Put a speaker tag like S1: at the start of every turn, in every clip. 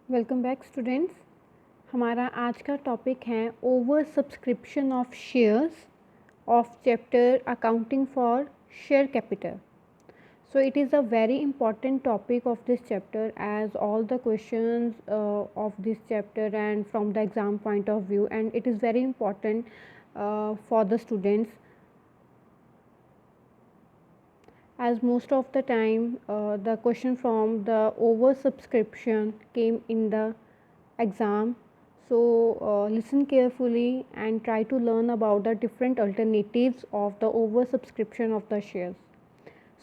S1: Welcome back students. हमारा आज का टॉपिक है over subscription of shares of chapter accounting for share capital. So it is a very important topic of this chapter as all the questions of this chapter and from the exam point of view, and it is very important for the students as most of the time the question from the oversubscription came in the exam. So listen carefully and try to learn about the different alternatives of the oversubscription of the shares.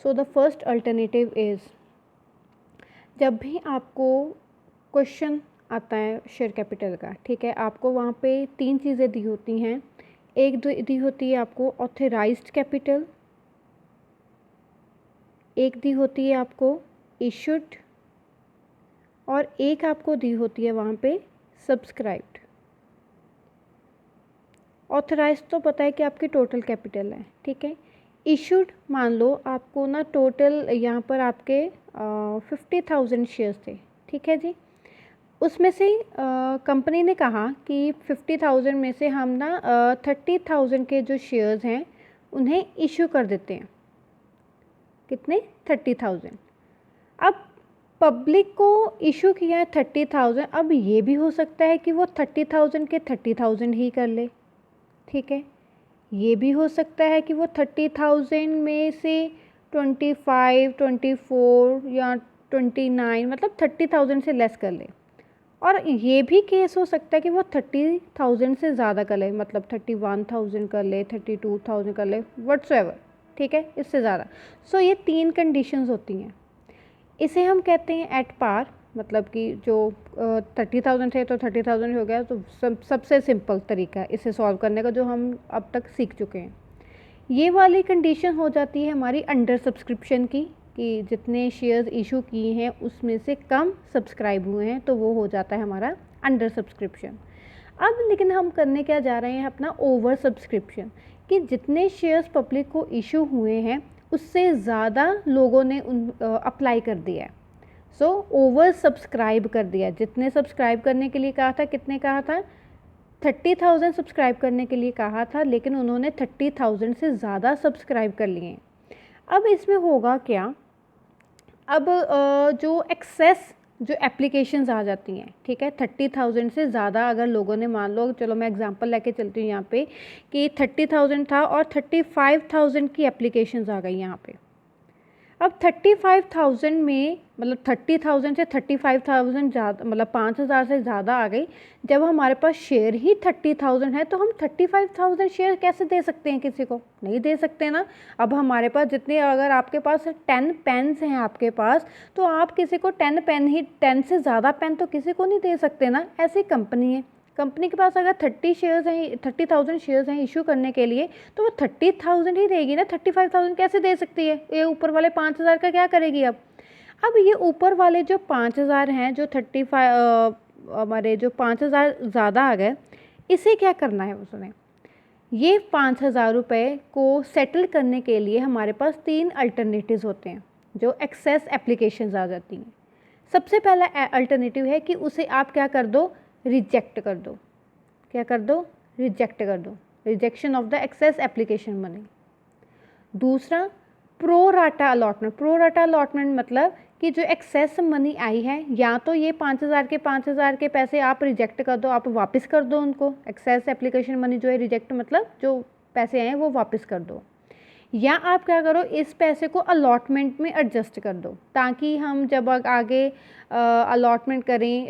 S1: So the first alternative is, जब भी आपको question आता है share capital का, ठीक है, आपको वहाँ पे तीन चीज़ें दी होती हैं. एक दी होती है आपको ऑथराइज्ड कैपिटल, एक दी होती है आपको इशूड, और एक आपको दी होती है वहाँ पे सब्सक्राइब्ड. ऑथराइज तो पता है कि आपकी टोटल कैपिटल है, ठीक है. इशूड मान लो आपको ना टोटल यहाँ पर आपके 50,000 शेयर्स थे, ठीक है जी. उसमें से कंपनी ने कहा कि 50,000 में से हम ना 30,000 के जो शेयर्स हैं उन्हें इशू कर देते हैं. कितने? 30,000. अब पब्लिक को इशू किया है 30,000. अब ये भी हो सकता है कि वो 30,000 के 30,000 ही कर ले, ठीक है. ये भी हो सकता है कि वो 30,000 में से 25, 24 या 29 मतलब 30,000 से लेस कर ले. और ये भी केस हो सकता है कि वो 30,000 से ज़्यादा कर ले, मतलब 31,000 कर ले, 32,000 कर ले, व्हाट्सएवर, ठीक है, इससे ज़्यादा. सो ये तीन कंडीशंस होती हैं. इसे हम कहते हैं एट पार, मतलब कि जो 30,000 थे तो 30,000 हो गया. तो सबसे सिंपल तरीका है इसे सॉल्व करने का जो हम अब तक सीख चुके हैं. ये वाली कंडीशन हो जाती है हमारी अंडर सब्सक्रिप्शन की, कि जितने शेयर्स इशू किए हैं उसमें से कम सब्सक्राइब हुए हैं, तो वो हो जाता है हमारा अंडर सब्सक्रिप्शन. अब लेकिन हम करने क्या जा रहे हैं, अपना ओवर सब्सक्रिप्शन, कि जितने शेयर्स पब्लिक को इशू हुए हैं उससे ज़्यादा लोगों ने अप्लाई कर दिया है. सो ओवर सब्सक्राइब कर दिया. जितने सब्सक्राइब करने के लिए कहा था, कितने कहा था? 30,000 सब्सक्राइब करने के लिए कहा था, लेकिन उन्होंने 30,000 से ज़्यादा सब्सक्राइब कर लिए. अब इसमें होगा क्या, अब जो एक्सेस जो एप्लीकेशंस आ जाती हैं, ठीक है, 30,000 से ज़्यादा अगर लोगों ने, मान लो, चलो मैं एग्जांपल लेके चलती हूँ यहाँ पे कि 30,000 था और 35,000 की एप्लीकेशंस आ गई यहाँ पे. अब 35,000 में मतलब 30,000 से 35,000 ज़्यादा, मतलब 5,000 से ज़्यादा आ गई. जब हमारे पास शेयर ही 30,000 है तो हम 35,000 शेयर कैसे दे सकते हैं किसी को? नहीं दे सकते ना. अब हमारे पास जितने, अगर आपके पास 10 पेन्स हैं आपके पास, तो आप किसी को 10 पेन ही, 10 से ज़्यादा पेन तो किसी को नहीं दे सकते ना. ऐसी कंपनी है, कंपनी के पास अगर 30,000 शेयर्स हैं इशू करने के लिए, तो वो 30,000 ही देगी ना. 35,000 कैसे दे सकती है? ये ऊपर वाले 5,000 का क्या करेगी अब ये ऊपर वाले जो 5,000 हैं, जो 35 हमारे जो 5,000 ज़्यादा आ गए, इसे क्या करना है उसने? ये 5,000 रुपये को सेटल करने के लिए हमारे पास तीन अल्टरनेटिव्स होते हैं जो एक्सेस एप्लीकेशंस आ जाती हैं. सबसे पहला अल्टरनेटिव है कि उसे आप क्या कर दो? रिजेक्ट कर दो. क्या कर दो? रिजेक्ट कर दो. Rejection of the excess application money. दूसरा, pro rata allotment. Pro rata allotment मतलब कि जो एक्सेस मनी आई है, या तो ये 5,000 के पैसे आप रिजेक्ट कर दो, आप वापस कर दो उनको. एक्सेस एप्लीकेशन मनी जो है, रिजेक्ट मतलब जो पैसे आए हैं वो वापस कर दो, या आप क्या करो, इस पैसे को अलॉटमेंट में एडजस्ट कर दो, ताकि हम जब आगे अलॉटमेंट करें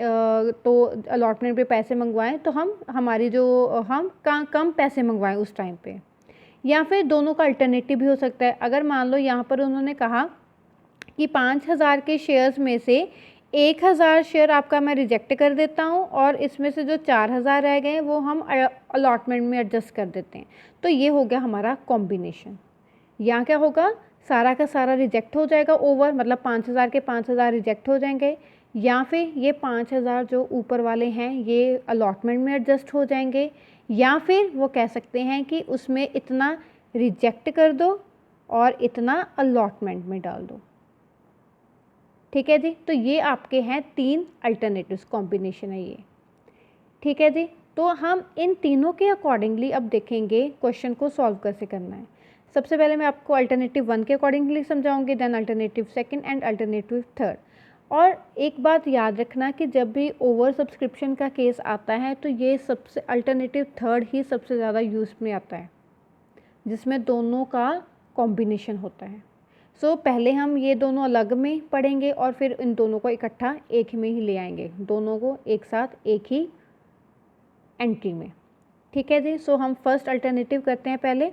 S1: तो अलॉटमेंट पे पैसे मंगवाएं तो हम हमारी जो हम कम पैसे मंगवाएं उस टाइम पे. या फिर दोनों का अल्टरनेटिव भी हो सकता है. अगर मान लो यहाँ पर उन्होंने कहा कि 5,000 के शेयर्स में से 1,000 शेयर आपका मैं रिजेक्ट कर देता हूँ, और इसमें से जो 4,000 रह गए वो हम अलॉटमेंट में एडजस्ट कर देते हैं. तो ये हो गया हमारा कॉम्बिनेशन. यहाँ क्या होगा, सारा का सारा रिजेक्ट हो जाएगा ओवर, मतलब 5,000 के 5,000 रिजेक्ट हो जाएंगे, या फिर ये 5,000 जो ऊपर वाले हैं ये अलॉटमेंट में एडजस्ट हो जाएंगे, या फिर वो कह सकते हैं कि उसमें इतना रिजेक्ट कर दो और इतना अलॉटमेंट में डाल दो. ठीक है जी। तो ये आपके हैं 3 अल्टरनेटिव्स, कॉम्बिनेशन है ये, ठीक है जी। तो हम इन तीनों के अकॉर्डिंगली अब देखेंगे क्वेश्चन को सॉल्व कैसे करना है। सबसे पहले मैं आपको अल्टरनेटिव 1 के अकॉर्डिंगली समझाऊंगी, देन अल्टरनेटिव 2 एंड अल्टरनेटिव 3। और एक बात याद रखना कि जब भी ओवर सब्सक्रिप्शन का केस आता है तो ये सबसे अल्टरनेटिव 3 ही सबसे ज़्यादा यूज़ में आता है, जिसमें दोनों का कॉम्बिनेशन होता है। सो पहले हम ये दोनों अलग में पढ़ेंगे और फिर इन दोनों को इकट्ठा एक में ही ले आएंगे, दोनों को एक साथ एक ही एंट्री में, ठीक है जी। सो हम फर्स्ट अल्टरनेटिव करते हैं पहले,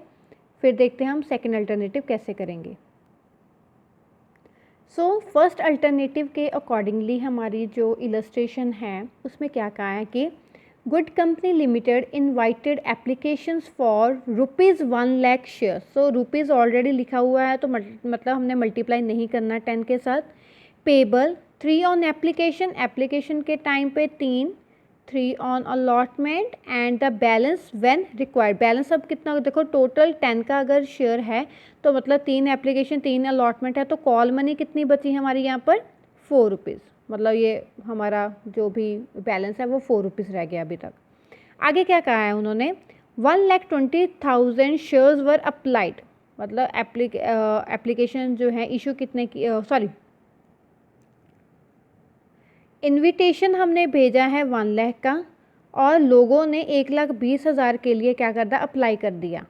S1: फिर देखते हैं हम सेकंड अल्टरनेटिव कैसे करेंगे। सो फर्स्ट अल्टरनेटिव के अकॉर्डिंगली हमारी जो इलस्ट्रेशन है उसमें क्या कहा है कि good company limited invited applications for ₹1,00,000 share. So rupees already लिखा हुआ है तो मतलब हमने मल्टीप्लाई नहीं करना 10 के साथ। पेबल 3 ऑन एप्लीकेशन, एप्लीकेशन के टाइम पे 3 on allotment and the balance when required. Balance अब कितना देखो, टोटल 10 का अगर शेयर है तो मतलब 3 एप्लीकेशन 3 अलॉटमेंट है, तो कॉल मनी कितनी बची हमारी यहाँ पर ₹4, मतलब ये हमारा जो भी बैलेंस है वो ₹4 रह गया अभी तक। आगे क्या कहा है उन्होंने, 1,20,000 शेयर्स वर अप्लाइड, मतलब एप्लीकेशन जो है इशू कितने की, सॉरी इनविटेशन हमने भेजा है 1 लाख का और लोगों ने 1,20,000 के लिए क्या कर दिया, अप्लाई कर दिया।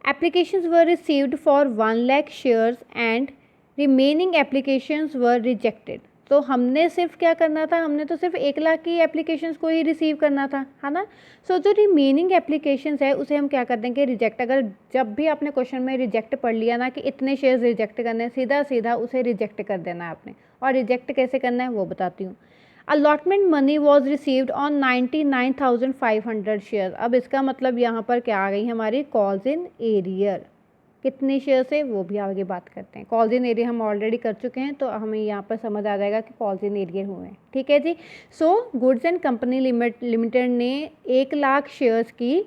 S1: Applications were received for 1 lakh shares and remaining applications were rejected. तो हमने सिर्फ क्या करना था, हमने तो सिर्फ 1 लाख की एप्लीकेशंस को ही रिसीव करना था, है ना। सो जो रिमेनिंग एप्लीकेशंस है उसे हम क्या कर देंगे, रिजेक्ट। अगर जब भी आपने क्वेश्चन में रिजेक्ट पढ़ लिया ना कि इतने शेयर्स रिजेक्ट करने हैं, सीधा सीधा उसे रिजेक्ट कर देना है आपने। और रिजेक्ट कैसे करना है वो बताती हूँ। Allotment money was received on 99,500 share. अब इसका मतलब यहाँ पर क्या आ गई हमारी, कॉल्स इन एरियर। कितने शेयर से वो भी आगे बात करते हैं। कॉल्स इन एरियर हम ऑलरेडी कर चुके हैं तो हमें यहाँ पर समझ आ जाएगा कि कॉल्स इन एरियर हुए हैं, ठीक है जी। So goods and company limited ने 1 लाख शेयर्स की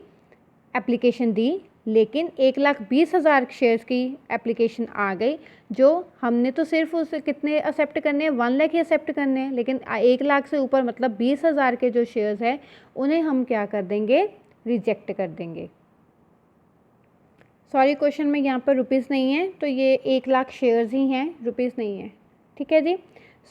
S1: एप्लीकेशन दी, लेकिन 1,20,000 शेयर्स की एप्लीकेशन आ गई। जो हमने तो सिर्फ उसे कितने एक्सेप्ट करने हैं, 1 लाख ही एक्सेप्ट करने हैं, लेकिन 1 लाख से ऊपर मतलब 20,000 के जो शेयर्स हैं उन्हें हम क्या कर देंगे, रिजेक्ट कर देंगे। सॉरी क्वेश्चन में यहाँ पर रुपीज़ नहीं है, तो ये 1 लाख शेयर्स ही हैं, रुपीज़ नहीं है, ठीक है जी।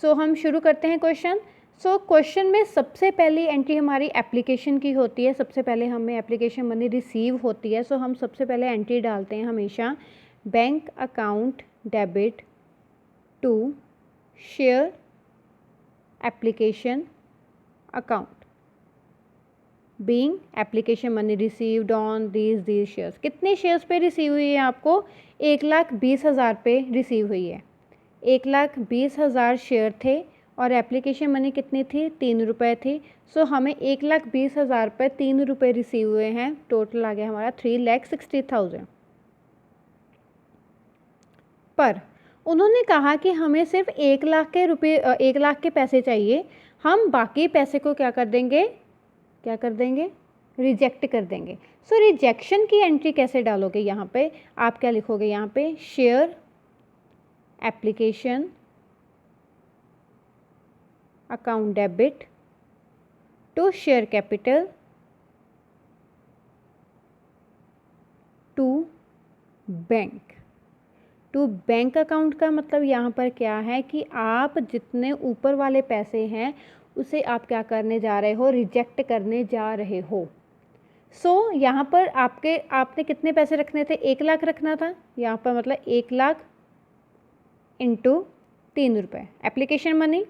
S1: सो हम शुरू करते हैं क्वेश्चन। सो क्वेश्चन में सबसे पहली एंट्री हमारी एप्लीकेशन की होती है, सबसे पहले हमें एप्लीकेशन मनी रिसीव होती है। सो हम सबसे पहले एंट्री डालते हैं हमेशा bank account debit to share application account being application money received on these shares. कितने शेयर्स पे रिसीव हुई है आपको, 1,20,000 पे रिसीव हुई है। 1,20,000 शेयर थे और एप्लीकेशन मनी कितनी थी, ₹3 थी। सो हमें 1,20,000 पे ₹3 रिसीव हुए हैं, टोटल आ गया हमारा 3,60,000। पर उन्होंने कहा कि हमें सिर्फ 1 लाख के रुपये 1 लाख के पैसे चाहिए, हम बाकी पैसे को क्या कर देंगे, रिजेक्ट कर देंगे। सो रिजेक्शन की एंट्री कैसे डालोगे, यहाँ पे आप क्या लिखोगे, यहाँ पे share application account debit to share capital to bank account का मतलब यहाँ पर क्या है कि आप जितने ऊपर वाले पैसे हैं उसे आप क्या करने जा रहे हो, रिजेक्ट करने जा रहे हो। सो यहाँ पर आपने कितने पैसे रखने थे, 1 लाख रखना था। यहाँ पर मतलब 1 lakh into ₹3 application money.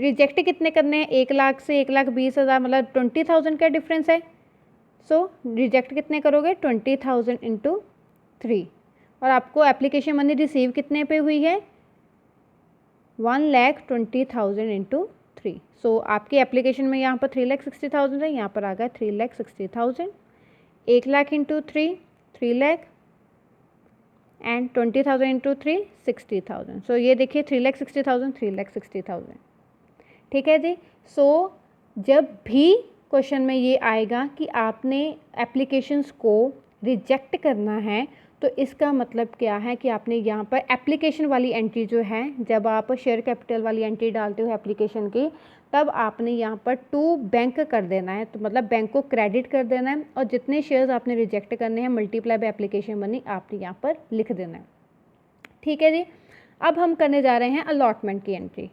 S1: Reject कितने करने हैं, 1 लाख से 1,20,000 मतलब 20,000 का डिफरेंस है। सो रिजेक्ट कितने करोगे, 20,000 इंटू 3। और आपको एप्लीकेशन मनी रिसीव कितने पे हुई है, 1,20,000 इंटू 3। सो आपकी एप्लीकेशन में यहाँ पर 3,60,000 है, यहाँ पर आ गया 3,60,000। 1 lakh into 3 lakh and 20,000 into 60,000। सो ये देखिए 3,60,000 ठीक है जी। सो जब भी क्वेश्चन में ये आएगा कि आपने एप्लीकेशंस को रिजेक्ट करना है तो इसका मतलब क्या है कि आपने यहाँ पर एप्लीकेशन वाली एंट्री जो है, जब आप शेयर कैपिटल वाली एंट्री डालते हो एप्लीकेशन की, तब आपने यहाँ पर टू बैंक कर देना है, तो मतलब बैंक को क्रेडिट कर देना है, और जितने शेयर्स आपने रिजेक्ट करने हैं मल्टीप्लाई बाय एप्लीकेशन मनी आपने यहाँ पर लिख देना है। ठीक है जी। अब हम करने जा रहे हैं अलॉटमेंट की एंट्री।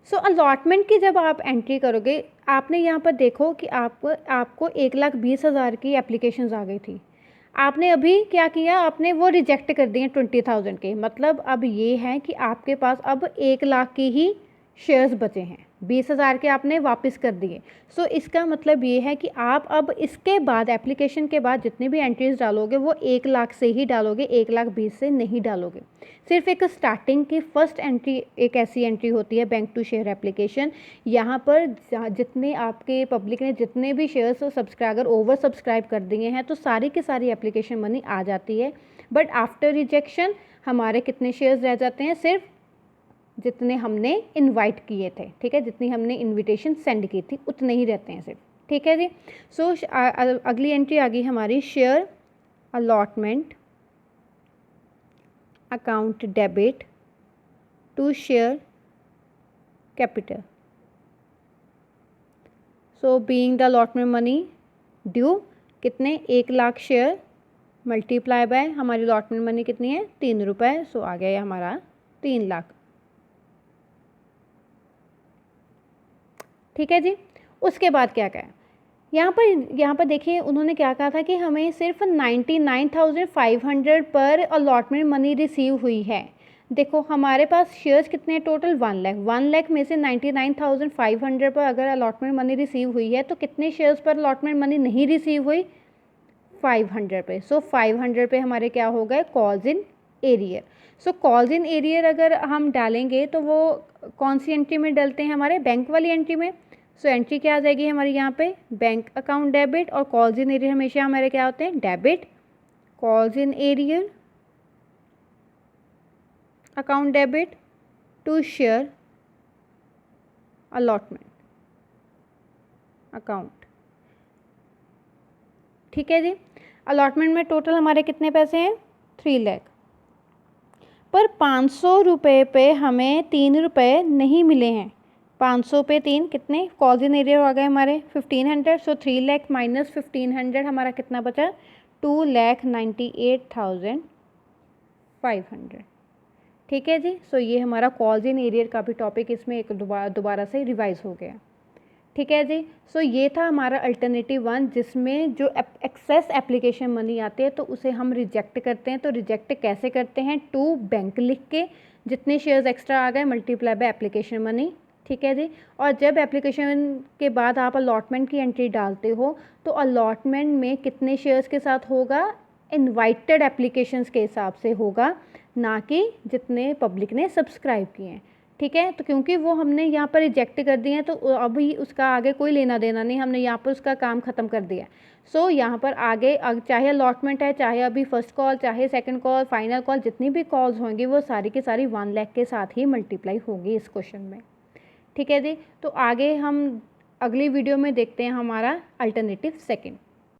S1: सो अलॉटमेंट की जब आप एंट्री करोगे, आपने यहाँ पर देखो कि आपको 1,20,000 की एप्लीकेशंस आ गई थी। आपने अभी क्या किया, आपने वो रिजेक्ट कर दिए 20,000 के, मतलब अब ये है कि आपके पास अब 1,00,000 की ही शेयर्स बचे हैं, 20,000 के आपने वापस कर दिए। सो इसका मतलब ये है कि आप अब इसके बाद एप्लीकेशन के बाद जितने भी एंट्रीज डालोगे वो 1,00,000 से ही डालोगे, 1,20,000 से नहीं डालोगे। सिर्फ एक स्टार्टिंग की फर्स्ट एंट्री एक ऐसी एंट्री होती है बैंक टू शेयर एप्लीकेशन, यहाँ पर जितने आपके पब्लिक ने जितने भी शेयर्स सब्सक्राइबर ओवर सब्सक्राइब कर दिए हैं तो सारी की सारी एप्लीकेशन मनी आ जाती है। बट आफ्टर रिजेक्शन हमारे कितने शेयर्स रह जाते हैं, सिर्फ जितने हमने इनवाइट किए थे, ठीक है, जितनी हमने इनविटेशन सेंड की थी उतने ही रहते हैं सिर्फ। ठीक है जी। सो अगली एंट्री आ गई हमारी, share allotment account debit to share capital. So being the allotment money due कितने, 1,00,000 शेयर मल्टीप्लाई बाय हमारी अलॉटमेंट मनी कितनी है, 3 रुपये। सो आ गया हमारा 3,00,000। ठीक है जी। उसके बाद क्या कहा, यहाँ पर देखिए उन्होंने क्या कहा था कि हमें सिर्फ 99,500 पर अलॉटमेंट मनी रिसीव हुई है। देखो हमारे पास शेयर्स कितने हैं टोटल, 1,00,000 में से 99,500 पर अगर अलॉटमेंट मनी रिसीव हुई है तो कितने शेयर्स पर अलॉटमेंट मनी नहीं रिसीव हुई, 500 पे। सो 500 पे हमारे क्या हो गए, calls in arrear. So calls in arrear अगर हम डालेंगे तो वो कौन सी एंट्री में डलते हैं, हमारे बैंक वाली एंट्री में। सो एंट्री क्या आ जाएगी हमारी यहाँ पे, बैंक अकाउंट डेबिट, और कॉल्स इन एरियर हमेशा हमारे क्या होते हैं, debit. Calls in arrear account debit to share allotment account. ठीक है जी। अलॉटमेंट में टोटल हमारे कितने पैसे हैं, 3,00,000, पर 500 रुपये पे हमें 3 रुपये नहीं मिले हैं। 500 पे 3 कितने, कॉल्स इन एरियर आ गए हमारे 1,500। सो 3,00,000 माइनस 1,500 हमारा कितना बचा, 2,98,500। ठीक है जी। सो ये हमारा कॉल्स इन एरियर का भी टॉपिक इसमें एक दोबारा से रिवाइज हो गया। ठीक है जी। सो ये था हमारा अल्टरनेटिव 1, जिसमें जो एक्सेस एप्लीकेशन मनी आते हैं तो उसे हम रिजेक्ट करते हैं। तो रिजेक्ट कैसे करते हैं, टू बैंक लिख के, जितने शेयर्स एक्स्ट्रा आ गए मल्टीप्लाई बाय एप्लीकेशन मनी। ठीक है जी। और जब एप्लीकेशन के बाद आप अलॉटमेंट की एंट्री डालते हो तो अलॉटमेंट में कितने शेयर्स के साथ होगा, इनवाइटेड एप्लीकेशंस के हिसाब से होगा, ना कि जितने पब्लिक ने सब्सक्राइब किए हैं। ठीक है। तो क्योंकि वो हमने यहाँ पर रिजेक्ट कर दिए हैं तो अभी उसका आगे कोई लेना देना नहीं, हमने यहाँ पर उसका काम ख़त्म कर दिया। सो यहाँ पर आगे चाहे अलॉटमेंट है, चाहे अभी फर्स्ट कॉल, चाहे सेकंड कॉल, फाइनल कॉल, जितनी भी कॉल्स होंगी वो सारी की सारी 1,00,000 के साथ ही मल्टीप्लाई होगी इस क्वेश्चन में। ठीक है जी। तो आगे हम अगली वीडियो में देखते हैं हमारा अल्टरनेटिव सेकंड।